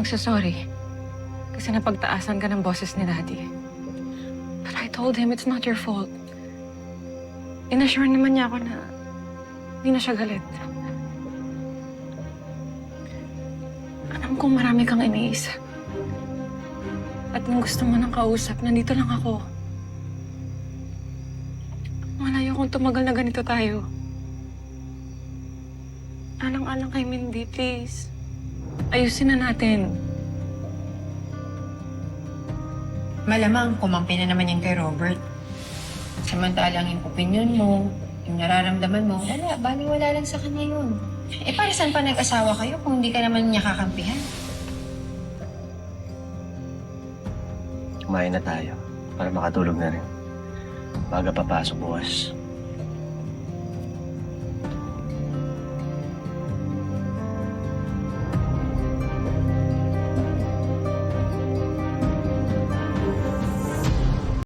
magsasorry kasi napagtaasan ka ng boses ni Daddy. But I told him it's not your fault. Inassure naman niya ako na hindi na siya galit. Alam kong marami kang iniisip. At kung gusto mo ng kausap, nandito lang ako. Malayo kung tumagal na ganito tayo. Alang-alang kay Mindy, please. Ayusin na natin. Malamang kumampi na naman yan kay Robert. Samantalang yung opinion mo, yung nararamdaman mo, wala lang sa kanya yun. Eh, para saan pa nag-asawa kayo kung hindi ka naman niya kakampihan? Kumain na tayo para makatulog na rin. Baga papasok bukas.